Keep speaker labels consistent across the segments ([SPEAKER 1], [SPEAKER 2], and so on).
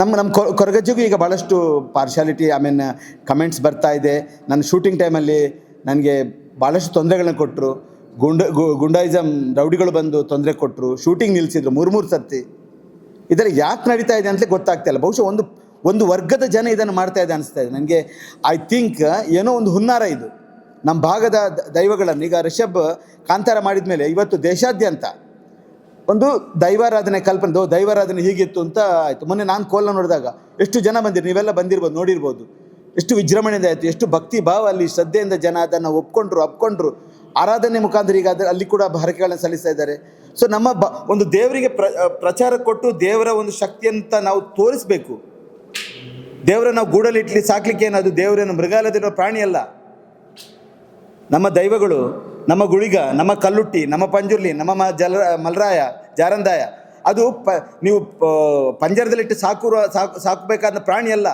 [SPEAKER 1] ನಮ್ಮ ಕೊರಗಜ್ಜಿಗೂ ಈಗ ಭಾಳಷ್ಟು ಪಾರ್ಶಾಲಿಟಿ ಕಮೆಂಟ್ಸ್ ಬರ್ತಾ ಇದೆ. ನನ್ನ ಶೂಟಿಂಗ್ ಟೈಮಲ್ಲಿ ನನಗೆ ಭಾಳಷ್ಟು ತೊಂದರೆಗಳನ್ನ ಕೊಟ್ಟರು. ಗುಂಡಾಯಿಸಮ್ ರೌಡಿಗಳು ಬಂದು ತೊಂದರೆ ಕೊಟ್ಟರು, ಶೂಟಿಂಗ್ ನಿಲ್ಲಿಸಿದ್ರು 3 ಸರ್ತಿ. ಇದೆಲ್ಲ ಯಾಕೆ ನಡೀತಾ ಇದೆ ಅಂತಲೇ ಗೊತ್ತಾಗ್ತಾ ಇಲ್ಲ. ಬಹುಶಃ ಒಂದು ವರ್ಗದ ಜನ ಇದನ್ನು ಮಾಡ್ತಾ ಇದೆ ಅನಿಸ್ತಾ ಇದೆ ನನಗೆ. ಐ ಥಿಂಕ್ ಏನೋ ಒಂದು ಹುನ್ನಾರ ಇದು ನಮ್ಮ ಭಾಗದ ದೈವಗಳನ್ನು. ಈಗ ರಿಷಬ್ ಕಾಂತಾರ ಮಾಡಿದ ಮೇಲೆ ಇವತ್ತು ದೇಶಾದ್ಯಂತ ಒಂದು ದೈವಾರಾಧನೆ ಕಲ್ಪನೆ, ದೈವಾರಾಧನೆ ಹೀಗಿತ್ತು ಅಂತ ಆಯಿತು. ಮೊನ್ನೆ ನಾನು ಕೋಲ ನೋಡಿದಾಗ ಎಷ್ಟು ಜನ ಬಂದಿರು, ನೀವೆಲ್ಲ ಬಂದಿರ್ಬೋದು, ನೋಡಿರ್ಬೋದು. ಎಷ್ಟು ವಿಜೃಂಭಣೆಯಿಂದ ಆಯಿತು, ಎಷ್ಟು ಭಕ್ತಿ ಭಾವ ಅಲ್ಲಿ, ಶ್ರದ್ಧೆಯಿಂದ ಜನ ಅದನ್ನು ಒಪ್ಕೊಂಡ್ರು. ಆರಾಧನೆ ಮುಖಾಂತರ ಈಗ ಅಲ್ಲಿ ಕೂಡ ಹರಕೆಗಳನ್ನು ಸಲ್ಲಿಸ್ತಾ ಇದ್ದಾರೆ. ಸೊ ನಮ್ಮ ಒಂದು ದೇವರಿಗೆ ಪ್ರಚಾರ ಕೊಟ್ಟು ದೇವರ ಒಂದು ಶಕ್ತಿಯಂತ ನಾವು ತೋರಿಸ್ಬೇಕು. ದೇವರ ನಾವು ಗೂಡಲಿಟ್ಲಿ ಸಾಕ್ಲಿಕ್ಕೆ ಏನದು ದೇವರೇನು ಮೃಗಾಲಯದಲ್ಲಿರೋ ಪ್ರಾಣಿ ಅಲ್ಲ. ನಮ್ಮ ದೈವಗಳು, ನಮ್ಮ ಗುಳಿಗ, ನಮ್ಮ ಕಲ್ಲುಟ್ಟಿ, ನಮ್ಮ ಪಂಜುರ್ಲಿ, ನಮ್ಮ ಮಲ್ರಾಯ, ಜಾರಂದಾಯ, ಅದು ನೀವು ಪಂಜರದಲ್ಲಿಟ್ಟು ಸಾಕಬೇಕಾದ ಪ್ರಾಣಿ ಅಲ್ಲ.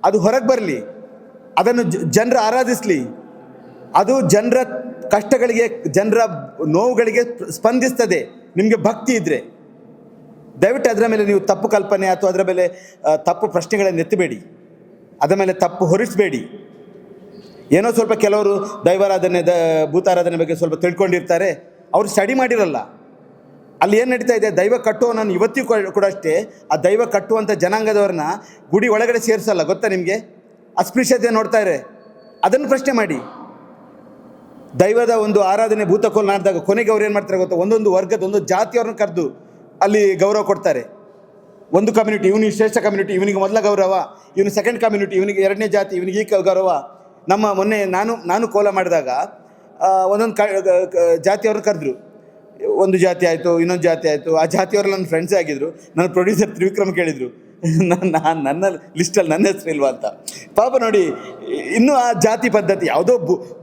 [SPEAKER 1] ಅದು ಹೊರಗೆ ಬರಲಿ, ಅದನ್ನು ಜನರು ಆರಾಧಿಸಲಿ, ಅದು ಜನರ ಕಷ್ಟಗಳಿಗೆ, ಜನರ ನೋವುಗಳಿಗೆ ಸ್ಪಂದಿಸ್ತದೆ. ನಿಮಗೆ ಭಕ್ತಿ ಇದ್ದರೆ ದಯವಿಟ್ಟು ಅದರ ಮೇಲೆ ನೀವು ತಪ್ಪು ಕಲ್ಪನೆ ಅಥವಾ ಅದರ ಮೇಲೆ ತಪ್ಪು ಪ್ರಶ್ನೆಗಳನ್ನು ಎತ್ತಬೇಡಿ, ಅದರ ಮೇಲೆ ತಪ್ಪು ಹೊರಿಸಬೇಡಿ. ಏನೋ ಸ್ವಲ್ಪ ಕೆಲವರು ದೈವಾರಾಧನೆ ಭೂತಾರಾಧನೆ ಬಗ್ಗೆ ಸ್ವಲ್ಪ ತಿಳ್ಕೊಂಡಿರ್ತಾರೆ, ಅವರು ಸ್ಟಡಿ ಮಾಡಿರಲ್ಲ. ಅಲ್ಲಿ ಏನು ನಡೀತಾ ಇದೆ, ದೈವ ಕಟ್ಟುವ ನಾನು ಇವತ್ತಿಗೂ ಕೂಡ ಅಷ್ಟೇ, ಆ ದೈವ ಕಟ್ಟುವಂಥ ಜನಾಂಗದವ್ರನ್ನ ಗುಡಿ ಒಳಗಡೆ ಸೇರಿಸಲ್ಲ. ಗೊತ್ತಾ ನಿಮಗೆ? ಅಸ್ಪೃಶ್ಯತೆ ನೋಡ್ತಾರೆ, ಅದನ್ನು ಪ್ರಶ್ನೆ ಮಾಡಿ. ದೈವದ ಒಂದು ಆರಾಧನೆ ಭೂತಕೋಲ್ ಮಾಡಿದಾಗ ಕೊನೆಗೆ ಅವ್ರು ಏನು ಮಾಡ್ತಾರೆ ಗೊತ್ತಾ, ಒಂದೊಂದು ವರ್ಗದ ಒಂದು ಜಾತಿಯವ್ರನ್ನ ಕರೆದು ಅಲ್ಲಿ ಗೌರವ ಕೊಡ್ತಾರೆ. ಒಂದು ಕಮ್ಯುನಿಟಿ, ಇವನಿಗೆ ಶ್ರೇಷ್ಠ ಕಮ್ಯುನಿಟಿ, ಇವನಿಗೆ ಮೊದಲ ಗೌರವ, ಇವನು ಸೆಕೆಂಡ್ ಕಮ್ಯುನಿಟಿ, ಇವನಿಗೆ 2ನೇ ಜಾತಿ, ಇವನಿಗೆ ಈ ಗೌರವ. ನಮ್ಮ ಮೊನ್ನೆ ನಾನು ಕೋಲ ಮಾಡಿದಾಗ ಒಂದೊಂದು ಜಾತಿಯವ್ರನ್ನ ಕರೆದ್ರು. ಒಂದು ಜಾತಿ ಆಯಿತು, ಇನ್ನೊಂದು ಜಾತಿ ಆಯಿತು. ಆ ಜಾತಿಯವರು ನನ್ನ ಫ್ರೆಂಡ್ಸೇ ಆಗಿದ್ದರು. ನನ್ನ ಪ್ರೊಡ್ಯೂಸರ್ ತ್ರಿವಿಕ್ರಮ್ ಕೇಳಿದರು, ನನ್ನ ಲಿಸ್ಟಲ್ಲಿ ನನ್ನ ಹೆಸರು ಇಲ್ವಾ ಅಂತ. ಪಾಪ ನೋಡಿ, ಇನ್ನೂ ಆ ಜಾತಿ ಪದ್ಧತಿ ಯಾವುದೋ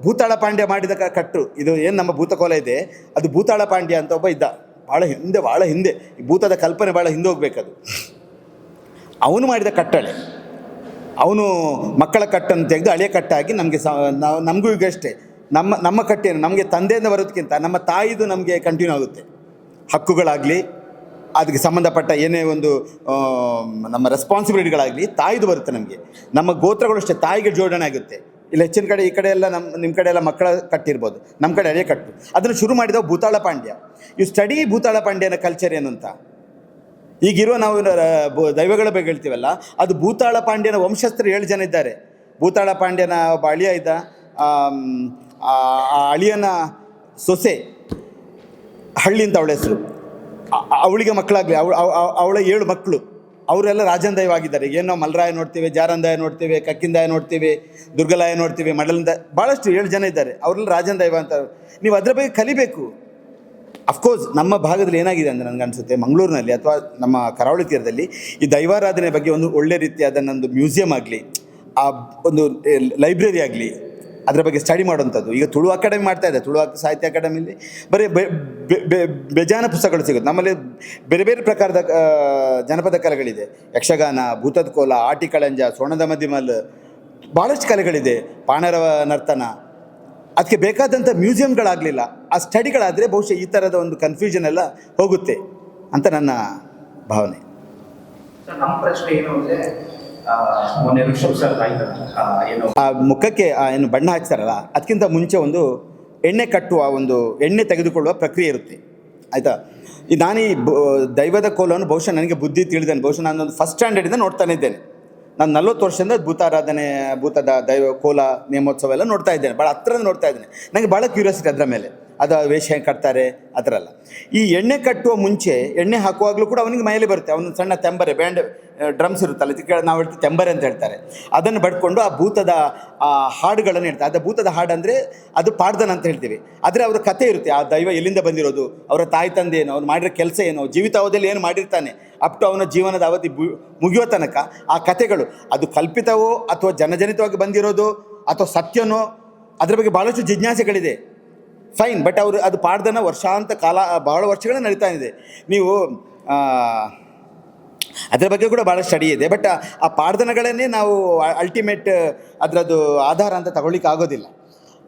[SPEAKER 1] ಭೂತಾಳ ಪಾಂಡ್ಯ ಮಾಡಿದ ಕಟ್ಟು. ಇದು ಏನು ನಮ್ಮ ಭೂತಕೋಲ ಇದೆ, ಅದು ಭೂತಾಳ ಪಾಂಡ್ಯ ಅಂತ ಒಬ್ಬ ಇದ್ದ, ಭಾಳ ಹಿಂದೆ. ಈ ಭೂತದ ಕಲ್ಪನೆ ಭಾಳ ಹಿಂದೆ ಹೋಗ್ಬೇಕದು. ಅವನು ಮಾಡಿದ ಕಟ್ಟಳೆ, ಅವನು ಮಕ್ಕಳ ಕಟ್ಟನ್ನು ತೆಗೆದು ಹಳೆಯ ಕಟ್ಟಾಗಿ ನಮಗೆ ನಮಗೂ ಈಗ ಅಷ್ಟೇ, ನಮ್ಮ ಕಟ್ಟೇನು ನಮಗೆ ತಂದೆಯಿಂದ ಬರೋದಕ್ಕಿಂತ ನಮ್ಮ ತಾಯಿದು ನಮಗೆ ಕಂಟಿನ್ಯೂ ಆಗುತ್ತೆ. ಹಕ್ಕುಗಳಾಗಲಿ, ಅದಕ್ಕೆ ಸಂಬಂಧಪಟ್ಟ ಏನೇ ಒಂದು ನಮ್ಮ ರೆಸ್ಪಾನ್ಸಿಬಿಲಿಟಿಗಳಾಗಲಿ ತಾಯಿದು ಬರುತ್ತೆ ನಮಗೆ. ನಮ್ಮ ಗೋತ್ರಗಳು ಅಷ್ಟೇ ತಾಯಿಗೆ ಜೋಡಣೆ ಆಗುತ್ತೆ. ಇಲ್ಲ ಹೆಚ್ಚಿನ ಕಡೆ, ಈ ಕಡೆ ಎಲ್ಲ ನಿಮ್ಮ ಕಡೆ ಎಲ್ಲ ಮಕ್ಕಳ ಕಟ್ಟಿರ್ಬೋದು, ನಮ್ಮ ಕಡೆ ಹಳೆಯ ಕಟ್ಟು. ಅದನ್ನು ಶುರು ಮಾಡಿದವು ಭೂತಾಳ ಪಾಂಡ್ಯ. ಇವು ಸ್ಟಡಿ ಭೂತಾಳ ಪಾಂಡ್ಯನ ಕಲ್ಚರ್ ಏನು ಅಂತ. ಈಗಿರುವ ನಾವು ದೈವಗಳ ಬಗ್ಗೆ ಹೇಳ್ತೀವಲ್ಲ, ಅದು ಭೂತಾಳ ಪಾಂಡ್ಯನ ವಂಶಸ್ಥರು 7 ಜನ ಇದ್ದಾರೆ. ಭೂತಾಳ ಪಾಂಡ್ಯನ ಒಬ್ಬ ಅಳಿಯ ಇದ್ದ, ಆ ಅಳಿಯನ ಸೊಸೆ ಹಳ್ಳಿ ಅಂತ ಅವಳ ಹೆಸರು. ಅವಳಿಗೆ ಮಕ್ಕಳಾಗಲಿ, ಅವಳ 7 ಮಕ್ಕಳು, ಅವರೆಲ್ಲ ರಾಜಂದಾಯ ಆಗಿದ್ದಾರೆ. ಏನು ನಾವು ಮಲ್ರಾಯ ನೋಡ್ತೀವಿ, ಜಾರಂದಾಯ ನೋಡ್ತೀವಿ, ಕಕ್ಕಿಂದಾಯ ನೋಡ್ತೀವಿ, ದುರ್ಗಲಾಯ ನೋಡ್ತೀವಿ, ಮಡಲಿಂದ ಭಾಳಷ್ಟು 7 ಜನ ಇದ್ದಾರೆ. ಅವರೆಲ್ಲ ರಾಜಂದಾಯ ಅಂತ. ನೀವು ಅದರ ಬಗ್ಗೆ ಕಲಿಬೇಕು. ಅಫ್ಕೋರ್ಸ್ ನಮ್ಮ ಭಾಗದಲ್ಲಿ ಏನಾಗಿದೆ ಅಂದರೆ ನನಗನ್ಸುತ್ತೆ, ಮಂಗಳೂರಿನಲ್ಲಿ ಅಥವಾ ನಮ್ಮ ಕರಾವಳಿ ತೀರದಲ್ಲಿ ಈ ದೈವಾರಾಧನೆ ಬಗ್ಗೆ ಒಂದು ಒಳ್ಳೆ ರೀತಿಯಾದನ್ನೊಂದು ಮ್ಯೂಸಿಯಂ ಆಗಲಿ, ಆ ಒಂದು ಲೈಬ್ರರಿ ಆಗಲಿ, ಅದರ ಬಗ್ಗೆ ಸ್ಟಡಿ ಮಾಡುವಂಥದ್ದು. ಈಗ ತುಳು ಅಕಾಡೆಮಿ ಮಾಡ್ತಾ ಇದೆ, ತುಳು ಸಾಹಿತ್ಯ ಅಕಾಡೆಮಿಲಿ ಬರೀ ಬೇಜಾನ ಪುಸ್ತಕಗಳು ಸಿಗುತ್ತೆ. ನಮ್ಮಲ್ಲಿ ಬೇರೆ ಬೇರೆ ಪ್ರಕಾರದ ಜನಪದ ಕಲೆಗಳಿದೆ. ಯಕ್ಷಗಾನ, ಭೂತದ ಕೋಲ, ಆಟಿಕಳಂಜ, ಸೋಣದ ಮದಿಮಲ್, ಭಾಳಷ್ಟು ಕಲೆಗಳಿದೆ, ಪಾಣರವ ನರ್ತನ. ಅದಕ್ಕೆ ಬೇಕಾದಂಥ ಮ್ಯೂಸಿಯಂಗಳಾಗಲಿಲ್ಲ. ಆ ಸ್ಟಡಿಗಳಾದರೆ ಬಹುಶಃ ಈ ಥರದ ಒಂದು ಕನ್ಫ್ಯೂಷನ್ ಎಲ್ಲ ಹೋಗುತ್ತೆ ಅಂತ ನನ್ನ ಭಾವನೆ.
[SPEAKER 2] ನಮ್ಮ ಪ್ರಶ್ನೆ ಏನು ಅಂದರೆ, ಮೊನ್ನೆ ರಿಷಬ್ ಸರ್
[SPEAKER 1] ಆ ಮುಖಕ್ಕೆ ಏನು ಬಣ್ಣ ಹಾಕ್ತಾರಲ್ಲ, ಅದಕ್ಕಿಂತ ಮುಂಚೆ ಒಂದು ಎಣ್ಣೆ ಕಟ್ಟುವ, ಒಂದು ಎಣ್ಣೆ ತೆಗೆದುಕೊಳ್ಳುವ ಪ್ರಕ್ರಿಯೆ ಇರುತ್ತೆ, ಆಯಿತಾ. ನಾನು ಈ ದೈವದ ಕೋಲವನ್ನು ಬಹುಶಃ ನನಗೆ ಬುದ್ಧಿ ತಿಳಿದೇನೆ. ಬಹುಶಃ ನಾನೊಂದು ಫಸ್ಟ್ ಸ್ಟ್ಯಾಂಡರ್ಡಿಂದ ನೋಡ್ತಾನೆ ಇದ್ದೇನೆ. ನಾನು 40 ವರ್ಷದಿಂದ ಭೂತಾರಾಧನೆ, ಭೂತದ ದೈವ ಕೋಲ ನೇಮೋತ್ಸವ ಎಲ್ಲ ನೋಡ್ತಾ ಇದ್ದೇನೆ, ಭಾಳ ಹತ್ತಿರದ ನೋಡ್ತಾ ಇದ್ದೇನೆ. ನನಗೆ ಭಾಳ ಕ್ಯೂರಿಯಾಸಿಟಿ ಅದರ ಮೇಲೆ. ಅದು ವೇಷ ಹೆಂಗೆ ಕಟ್ತಾರೆ ಆ ಥರ ಎಲ್ಲ. ಈ ಎಣ್ಣೆ ಕಟ್ಟುವ ಮುಂಚೆ, ಎಣ್ಣೆ ಹಾಕುವಾಗಲೂ ಕೂಡ ಅವನಿಗೆ ಮೈಯಲ್ಲಿ ಬರುತ್ತೆ, ಅವನು ಸಣ್ಣ ತೆಂಬರೆ, ಬ್ಯಾಂಡ್ ಡ್ರಮ್ಸ್ ಇರುತ್ತಲ್ಲ, ಇದಕ್ಕೆ ನಾವು ಹೇಳ್ತೀವಿ ತೆಂಬರೆ ಅಂತ ಹೇಳ್ತಾರೆ. ಅದನ್ನು ಬಡ್ಕೊಂಡು ಆ ಭೂತದ ಹಾಡುಗಳನ್ನು ಹೇಳ್ತಾರೆ. ಅದು ಭೂತದ ಹಾಡು ಅಂದರೆ ಅದು ಪಾಡ್ದನ ಅಂತ ಹೇಳ್ತೀವಿ. ಆದರೆ ಅವರ ಕಥೆ ಇರುತ್ತೆ, ಆ ದೈವ ಎಲ್ಲಿಂದ ಬಂದಿರೋದು, ಅವರ ತಾಯಿ ತಂದೆ ಏನು, ಅವ್ನು ಮಾಡಿರೋ ಕೆಲಸ ಏನು, ಜೀವಿತಾವಧಿಯಲ್ಲಿ ಏನು ಮಾಡಿರ್ತಾನೆ, ಅಪ್ ಟು ಅವನ ಜೀವನದ ಅವಧಿ ಮುಗಿಯೋ ತನಕ ಆ ಕಥೆಗಳು, ಅದು ಕಲ್ಪಿತವೋ ಅಥವಾ ಜನಜನಿತವಾಗಿ ಬಂದಿರೋದು ಅಥವಾ ಸತ್ಯನೋ, ಅದರ ಬಗ್ಗೆ ಭಾಳಷ್ಟು ಜಿಜ್ಞಾಸೆಗಳಿದೆ. ಫೈನ್, ಬಟ್ ಅವರು ಅದು ಪಾಡ್ದನ ವರ್ಷಾಂತ ಕಾಲ, ಭಾಳ ವರ್ಷಗಳ ನಡೀತಾ ಇದೆ. ನೀವು ಅದರ ಬಗ್ಗೆ ಕೂಡ ಭಾಳ ಸ್ಟಡಿ ಇದೆ. ಬಟ್ ಆ ಪಾಡ್ದನಗಳನ್ನೇ ನಾವು ಅಲ್ಟಿಮೇಟ್ ಅದರದ್ದು ಆಧಾರ ಅಂತ ತಗೊಳ್ಳಿಕ್ಕೆ ಆಗೋದಿಲ್ಲ.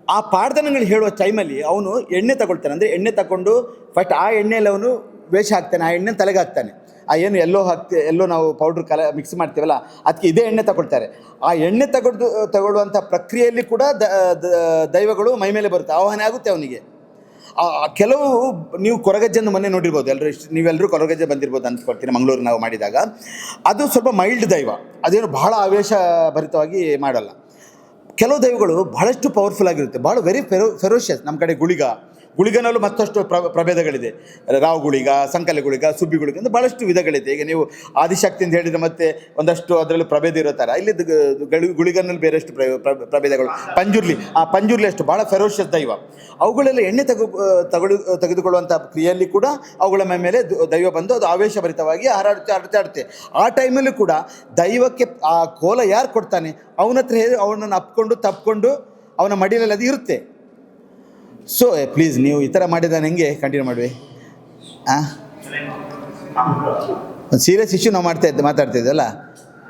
[SPEAKER 1] ಆ ಪಾಡ್ದನಗಳು ಹೇಳುವ ಟೈಮಲ್ಲಿ ಅವನು ಎಣ್ಣೆ ತಗೊಳ್ತಾನೆ. ಅಂದರೆ ಎಣ್ಣೆ ತಗೊಂಡು ಫಸ್ಟ್ ಆ ಎಣ್ಣೆಯಲ್ಲಿ ಅವನು ವೇಷ ಹಾಕ್ತಾನೆ, ಆ ಎಣ್ಣೆ ತಲೆಗೆ ಹಾಕ್ತಾನೆ. ಆ ಏನು ಎಲ್ಲೋ ನಾವು ಪೌಡ್ರ್ ಮಿಕ್ಸ್ ಮಾಡ್ತೀವಲ್ಲ ಅದಕ್ಕೆ ಇದೇ ಎಣ್ಣೆ ತಗೊಳ್ತಾರೆ. ಆ ಎಣ್ಣೆ ತಗೊಳ್ಳುವಂಥ ಪ್ರಕ್ರಿಯೆಯಲ್ಲಿ ಕೂಡ ದೈವಗಳು ಮೈ ಮೇಲೆ ಬರುತ್ತೆ, ಆವಾಹನೆ ಆಗುತ್ತೆ ಅವನಿಗೆ. ಕೆಲವು ನೀವು ಕೊರಗಜ್ಜೆಯನ್ನು ಮೊನ್ನೆ ನೋಡಿರ್ಬೋದು, ನೀವೆಲ್ಲರೂ ಕೊರಗಜ್ಜೆ ಬಂದಿರ್ಬೋದು ಅಂದ್ಕೊಳ್ತೀನಿ. ಮಂಗಳೂರು ನಾವು ಮಾಡಿದಾಗ ಅದು ಸ್ವಲ್ಪ ಮೈಲ್ಡ್ ದೈವ, ಅದೇನು ಬಹಳ ಆವೇಶಭರಿತವಾಗಿ ಮಾಡಲ್ಲ. ಕೆಲವು ದೈವಗಳು ಬಹಳಷ್ಟು ಪವರ್ಫುಲ್ ಆಗಿರುತ್ತೆ, ಭಾಳ ಫೆರೋಷಿಯಸ್. ನಮ್ಮ ಕಡೆ ಗುಳಿಗನಲ್ಲೂ ಮತ್ತಷ್ಟು ಪ್ರಭೇದಗಳಿದೆ. ರಾವ್ ಗುಳಿಗ, ಸಂಕಲೆ ಗುಳಿಗ, ಸುಬ್ಬಿ ಗುಳಿಗ ಅಂತ ಭಾಳಷ್ಟು ವಿಧಗಳಿದೆ. ಈಗ ನೀವು ಆದಿಶಕ್ತಿ ಅಂತ ಹೇಳಿದರೆ ಮತ್ತೆ ಒಂದಷ್ಟು ಅದರಲ್ಲಿ ಪ್ರಭೇದ ಇರೋ ಥರ ಇಲ್ಲಿ ಗುಳಿಗನಲ್ಲಿ ಬೇರೆಷ್ಟು ಪ್ರಭೇದಗಳು. ಪಂಜುರ್ಲಿ ಅಷ್ಟು ಭಾಳ ಫೆರೋಷಿಯಸ್ ದೈವ. ಅವುಗಳೆಲ್ಲ ಎಣ್ಣೆ ತೆಗೆದುಕೊಳ್ಳುವಂಥ ಕ್ರಿಯೆಯಲ್ಲಿ ಕೂಡ ಅವುಗಳ ಮೇಲೆ ದೈವ ಬಂದು ಅದು ಆವೇಶಭರಿತವಾಗಿ ಹರಡುತ್ತೆ. ಆ ಟೈಮಲ್ಲೂ ಕೂಡ ದೈವಕ್ಕೆ ಆ ಕೋಲ ಯಾರು ಕೊಡ್ತಾನೆ ಅವನ ಹತ್ರ ಹೇಳಿ ಅವನನ್ನು ತಪ್ಪಿಕೊಂಡು ಅವನ ಮಡಿಲಲ್ಲಿ ಅದು ಇರುತ್ತೆ. ಸೊ ಪ್ಲೀಸ್ ನೀವು ಈ ಥರ ಮಾಡಿದ ಹೆಂಗೆ ಕಂಟಿನ್ಯೂ ಮಾಡುವೆ? ಒಂದು ಸೀರಿಯಸ್ ಇಶ್ಯೂ ನಾವು ಮಾತಾಡ್ತಿದ್ದಲ್ಲ.